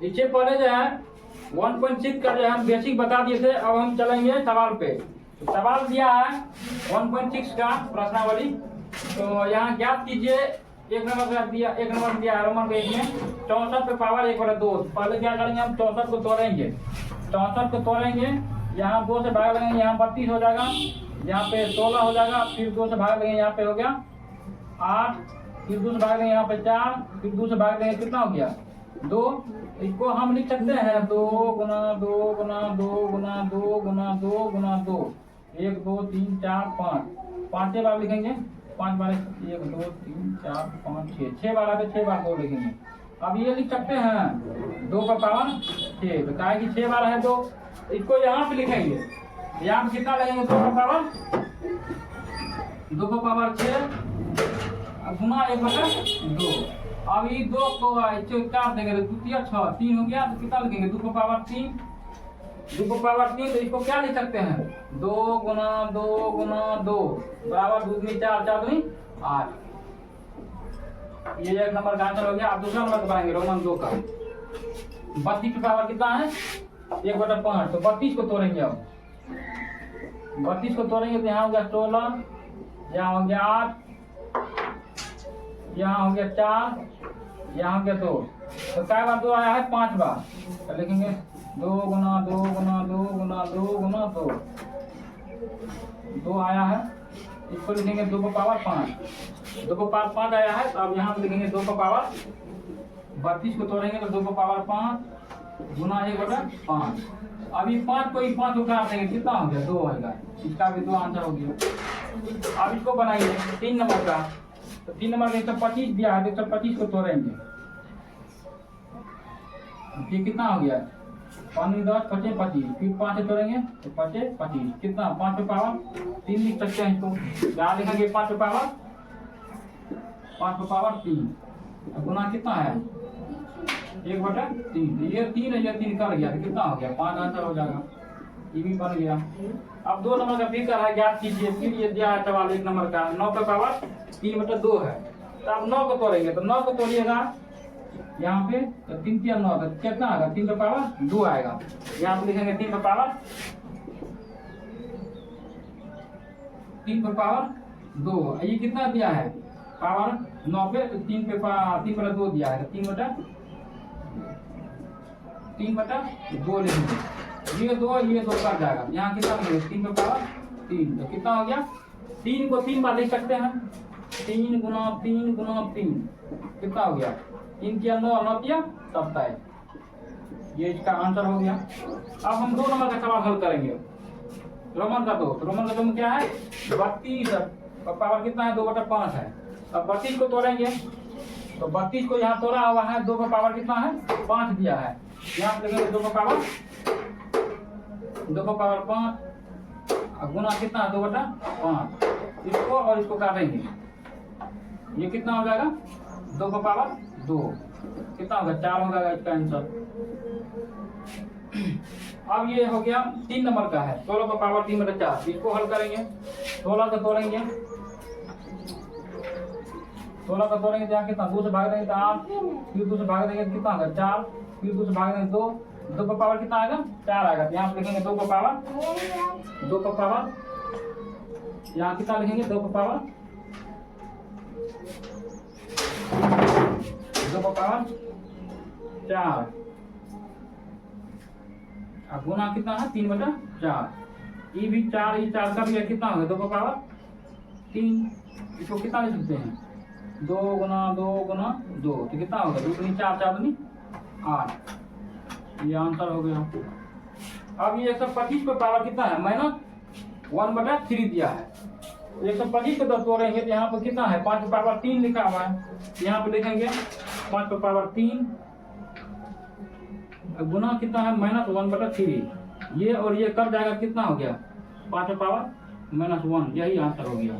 इससे पहले जो है 1.6 का जो है हम बेसिक बता दिए थे। अब हम चलेंगे सवाल पे। तो सवाल दिया है 1.6 का प्रश्नावली। तो यहाँ ज्ञात कीजिए, एक नंबर दिया रोमन के में 64 पे पावर 1/2। पहले क्या करेंगे, हम 64 को तोड़ेंगे। 64 को तोड़ेंगे, यहाँ 2 से भाग लगेंगे, यहाँ 32 हो जाएगा, यहाँ पे 16 हो जाएगा, फिर 2 से भाग लगेंगे, यहाँ पे हो गया 8, फिर 2 से भाग लेंगे, यहाँ पे 4, फिर 2 से भाग लेंगे, कितना हो गया 2। इसको हम लिख सकते हैं 2 गुना 2 गुना 2 गुना 2 गुना 2 गुना 2, 1 2 3 4 5, 5 बार लिखेंगे, 5 बार 1 2 3 4 5 6 बार आते 6 बार 2 लिखेंगे। अब ये लिख सकते हैं 2 का पावर 6, तो क्या है कि 6 बार है 2, इसको यहाँ पे लिखेंगे, यहाँ पे कितना लगेंगे 2 का पावर 6 गुना 1/2। अब ये 2 को काट देंगे तो 2 3 6 3 हो गया, तो कितना लिखेंगे 2 का पावर 3। 2 का पावर 3, तो इसको क्या लिख सकते हैं 2 गुना 2 गुना 2 बराबर 2 दूनी 4 4 दूनी 8। ये एक नंबर का आंसर हो गया। अब दूसरा नंबर बनाएंगे रोमन 2 का। 32 का पावर कितना है 1/5, तो 32 को तोड़ेंगे। अब 32 को तोड़ेंगे तो यहाँ हो गया 16, यहाँ हो गया 8, यहाँ हो गया 4, यहाँ हो गया 2, तो क्या बार 2 आया है 5 बार, तो लिखेंगे 2 गुना 2 गुना 2 गुना 2 गुना 2, 2 आया है, इसको लिखेंगे 2 का पावर 5, 2 का पावर 5 आया है। तो अब यहाँ पे लिखेंगे 2 का पावर 32 को तोड़ेंगे तो 2 का पावर 5 गुना 1/5। अभी 5 को 5 उतार देंगे, कितना हो गया 2 आएगा, इसका भी 2 आंसर हो गया। अब इसको बनाइए 3 नंबर का। तो 3 नंबर का 125 दिया है, 125 को तोड़ेंगे, ये कितना हो गया 5 10 5 25, फिर 5 से तोड़ेंगे तो 5 25, कितना 5 पे पावर 3 लिख सकते हैं इसको। क्या लिखेंगे 5 पे पावर 3, गुना कितना है 1/3, ये 3 है, ये 3 कर गया, तो कितना हो गया 5 आंसर हो जाएगा, ये भी बन गया। अब 2 नंबर का फिर है, ज्ञात कीजिए। फिर ये दिया है सवाल 1 नंबर का 9 पे पावर 3/2 है। तो अब 9 को तोड़ेंगे, तो 9 को तोड़िएगा यहाँ पे, तो 3 3 9, तो कितना आएगा 3 पे पावर 2 आएगा। यहाँ पे लिखेंगे 3 पे पावर 2। ये कितना दिया है पावर 9 पे, तो 3/2 दिया है, तो 3/2 लिखेंगे। ये 2 कर जाएगा, यहाँ कितना लिखेंगे 3 पे पावर 3, तो कितना हो गया 3 को 3 बार लिख सकते हैं, 3 गुना 3 गुना 3, कितना हो गया 3 किया 9 9 किया 27, ये इसका आंसर हो गया। अब हम 2 नंबर का सवाल हल करेंगे रोमन का 2। तो रोमन का 2 में क्या है 32 पावर कितना है 2/5 है। अब 32 को तोड़ेंगे, तो 32 को यहाँ तोड़ा हुआ है, 2 का पावर कितना है 5 दिया है, यहाँ पे लिखेंगे 2 का पावर 5 गुना कितना है 2/5, इसको और इसको काटेंगे, ये कितना हो जाएगा 2 का पावर 2, कितना होगा 4 हो जाएगा इसका आंसर। अब ये हो गया 3 नंबर का है 16 का पावर 3/4, इसको हल करेंगे। 16 का तोड़ेंगे, 16 का तोड़ेंगे, यहाँ कितना 2 से भाग देंगे तो 8, फिर 2 से भाग देंगे कितना होगा 4, फिर 2 से भाग देंगे 2, 2 का पावर कितना आएगा 4 आएगा। यहाँ पे लिखेंगे 2 का पावर, यहाँ कितना लिखेंगे 2 का पावर 4, गुना कितना है 3/4, ये भी 4 का भी है, कितना होगा 2 का पावर 3, इसको कितना लिख सकते हैं 2 गुना 2 गुना 2, तो कितना होगा 2 दूनी 4 4 दूनी 8, ये आंसर हो गया। अब ये 125 पे पावर कितना है -1/3 दिया है, 125 को तोड़ेंगे तो यहाँ पर कितना है 5 पे पावर 3 लिखा हुआ है, यहाँ पे लिखेंगे 5 पे पावर 3 गुना कितना है -1/3, ये और ये कर जाएगा, कितना हो गया 5 पे पावर -1, यही आंसर हो गया।